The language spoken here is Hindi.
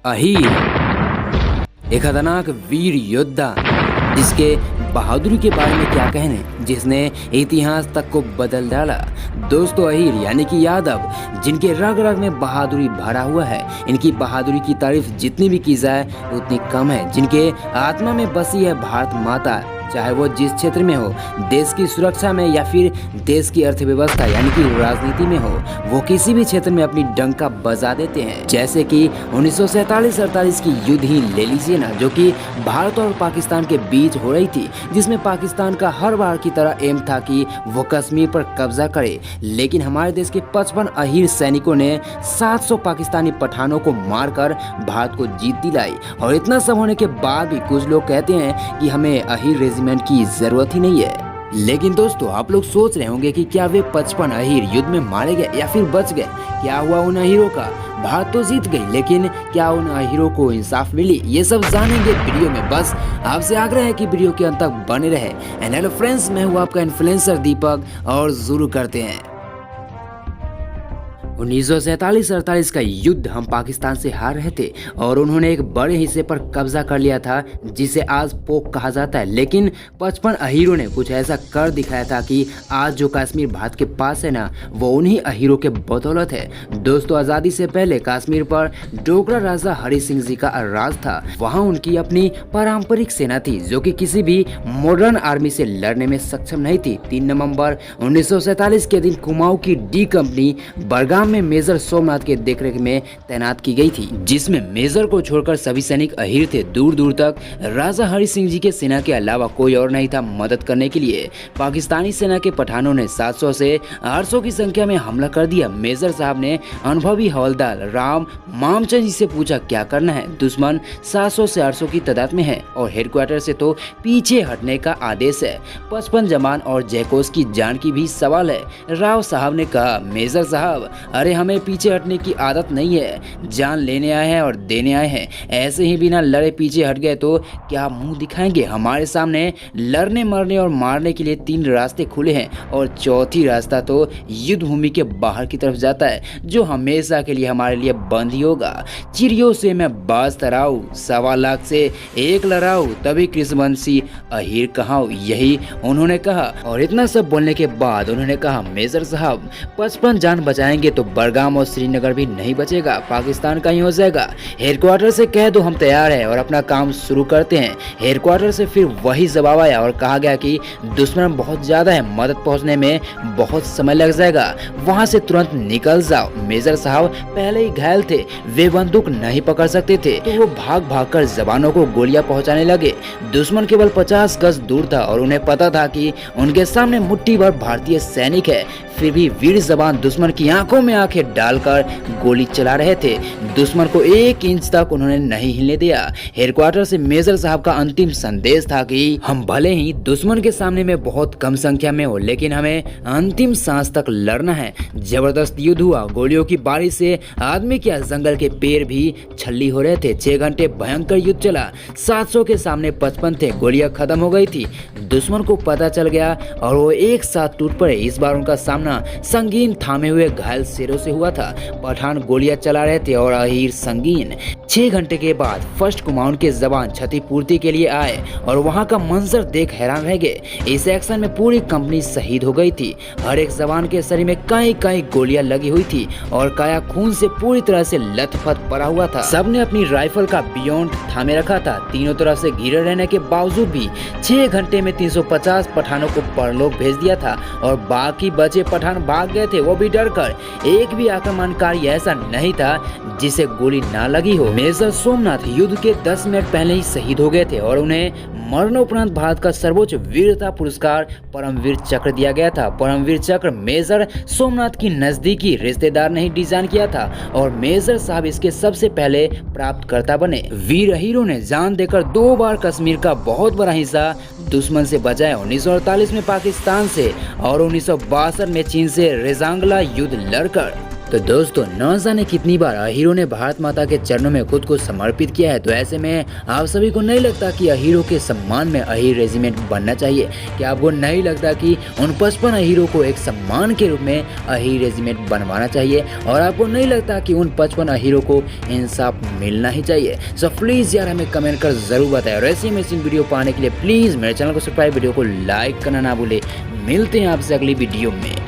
अहीर एक खतरनाक वीर योद्धा जिसके बहादुरी के बारे में क्या कहने, जिसने इतिहास तक को बदल डाला। दोस्तों, अहीर यानी कि यादव, जिनके रग रग में बहादुरी भरा हुआ है। इनकी बहादुरी की तारीफ जितनी भी की जाए उतनी कम है। जिनके आत्मा में बसी है भारत माता, चाहे वो जिस क्षेत्र में हो, देश की सुरक्षा में या फिर देश की अर्थव्यवस्था यानी कि राजनीति में हो, वो किसी भी क्षेत्र में अपनी डंका बजा देते हैं। जैसे कि 1947-48 की युद्ध ही ले लीजिए ना, जो कि भारत और पाकिस्तान के बीच हो रही थी, जिसमें पाकिस्तान का हर बार की तरह एम था कि वो कश्मीर पर कब्जा करे। लेकिन हमारे देश के 55 अहीर सैनिकों ने 700 पाकिस्तानी पठानों को मारकर भारत को जीत दिलाई। और इतना सब होने के बाद भी कुछ लोग कहते हैं कि हमें अहीर रेजिमेंट की जरूरत ही नहीं है। लेकिन दोस्तों, आप लोग सोच रहे होंगे कि क्या वे 55 अहीर युद्ध में मारे गए या फिर बच गए? क्या हुआ उन अहीरों का? भारत तो जीत गई, लेकिन क्या उन अहीरों को इंसाफ मिली? ये सब जानेंगे वीडियो में। बस आपसे आग्रह है कि वीडियो के अंत तक बने रहे। एंड हेलो फ्रेंड्स, मैं हूँ आपका इन्फ्लुएंसर दीपक और शुरू करते हैं। 1947-48 का युद्ध हम पाकिस्तान से हार रहे थे और उन्होंने एक बड़े हिस्से पर कब्जा कर लिया था, जिसे आज पोक कहा जाता है। लेकिन 55 अहीरों ने कुछ ऐसा कर दिखाया था कि आज जो कश्मीर भारत के पास है ना, वो उन्हीं अहीरों के बदौलत है। दोस्तों, आज़ादी से पहले कश्मीर पर डोगरा राजा हरि सिंह जी का राज था। वहाँ उनकी अपनी पारंपरिक सेना थी, जो कि किसी भी मॉडर्न आर्मी से लड़ने में सक्षम नहीं थी। 3 नवंबर 1947 के दिन कुमाऊं की डी कंपनी बड़गाम में मेजर सोमनाथ के देखरेख में तैनात की गई थी, जिसमें मेजर को छोड़कर सभी सैनिक अहीर थे। दूर दूर तक राजा हरि सिंह जी के सेना के अलावा कोई और नहीं था मदद करने के लिए। पाकिस्तानी सेना के पठानों ने 700 से 800 की संख्या में हमला कर दिया। मेजर साहब ने अनुभवी हवलदार राम मामचंद जी से पूछा क्या करना है। दुश्मन 700 से 800 की तादाद में है और हेडक्वार्टर से तो पीछे हटने का आदेश है। 55 जवान और जयकोस की जान की भी सवाल है। राव साहब ने कहा, मेजर साहब, अरे हमें पीछे हटने की आदत नहीं है, जान लेने आए हैं और देने आए हैं। ऐसे ही बिना लड़े पीछे हट गए तो क्या मुंह दिखाएंगे? हमारे सामने लड़ने मरने और मारने के लिए 3 रास्ते खुले हैं और चौथी रास्ता तो युद्ध भूमि के बाहर की तरफ जाता है, जो हमेशा के लिए हमारे लिए बंद ही होगा। चिड़ियों से मैं बाज तराऊं, 1.25 लाख से 1 लड़ाऊं, तभी कृष्णवंशी अहीर कहाऊं, यही उन्होंने कहा। और इतना सब बोलने के बाद उन्होंने कहा, मेजर साहब, 55 जान बचाएंगे तो बड़गाम और श्रीनगर भी नहीं बचेगा, पाकिस्तान का ही हो जाएगा। हेडक्वार्टर से कह दो हम तैयार हैं और अपना काम शुरू करते हैं। हेडक्वार्टर से फिर वही जवाब आया और कहा गया कि दुश्मन बहुत ज्यादा है, मदद पहुंचने में बहुत समय लग जाएगा, वहां से तुरंत निकल जाओ। मेजर साहब पहले ही घायल थे, वे बंदूक नहीं पकड़ सकते थे, तो वो भाग भाग कर जवानों को गोलियां पहुंचाने लगे। दुश्मन केवल 50 गज दूर था और उन्हें पता था कि उनके सामने मुट्ठी भर भारतीय सैनिक है। फिर भी वीर जवान दुश्मन की आंखों में आंखें डालकर गोली चला रहे थे। दुश्मन को 1 इंच तक उन्होंने नहीं हिलने दिया। हेडक्वार्टर से मेजर साहब का अंतिम संदेश था कि हम भले ही दुश्मन के सामने में बहुत कम संख्या में हो, लेकिन हमें अंतिम सांस तक लड़ना है। जबरदस्त युद्ध हुआ। गोलियों की बारिश से आदमी क्या जंगल के पेड़ भी छल्ली हो रहे थे। 6 घंटे भयंकर युद्ध चला। 700 के सामने 55 थे। गोलियां खत्म हो गई थी। दुश्मन को पता चल गया और वो एक साथ टूट पड़े। इस बार उनका सामना संगीन थामे हुए घायल शेरों से हुआ था। पठान गोलियां चला रहे थे और अहीर संगीन। 6 घंटे के बाद फर्स्ट कुमाऊन के जवान क्षतिपूर्ति के लिए आए और वहां का मंजर देख हैरान रह गए। इस एक्शन में पूरी कंपनी शहीद हो गई थी। हर एक जवान के शरीर में कई कई गोलियां लगी हुई थी और काया खून से पूरी तरह से लथपथ पड़ा हुआ था। सबने अपनी राइफल का बियॉन्ड थामे रखा था। तीनों तरफ से घिरे रहने के बावजूद भी 6 घंटे में 350 पठानों को परलोक भेज दिया था और बाकी बचे पठान भाग गए थे, वो भी डर कर। एक भी आक्रमणकारी ऐसा नहीं था जिसे गोली ना लगी हो। मेजर सोमनाथ युद्ध के 10 मिनट पहले ही शहीद हो गए थे और उन्हें मरणोपरांत भारत का सर्वोच्च वीरता पुरस्कार परमवीर चक्र दिया गया था। परमवीर चक्र मेजर सोमनाथ की नजदीकी रिश्तेदार ने ही डिजाइन किया था और मेजर साहब इसके सबसे पहले प्राप्तकर्ता बने। वीर अहीरों ने जान देकर 2 बार कश्मीर का बहुत बड़ा हिस्सा दुश्मन से बचाया। 1948 में पाकिस्तान से और 1962 में चीन से रेजांगला युद्ध लड़कर तो दोस्तों न जाने कितनी बार अहीरों ने भारत माता के चरणों में खुद को समर्पित किया है। तो ऐसे में आप सभी को नहीं लगता कि अहीरों के सम्मान में अहीर रेजिमेंट बनना चाहिए? क्या आपको नहीं लगता कि उन 55 अहीरों को एक सम्मान के रूप में अहीर रेजिमेंट बनवाना चाहिए? और आपको नहीं लगता कि उन 55 अहीरों को इंसाफ मिलना ही चाहिए? सो प्लीज़ यार हमें कमेंट कर ज़रूर बताएं। और ऐसी अमेजिंग वीडियो पाने के लिए प्लीज़ मेरे चैनल को सब्सक्राइब, वीडियो को लाइक करना ना भूले। मिलते हैं आपसे अगली वीडियो में।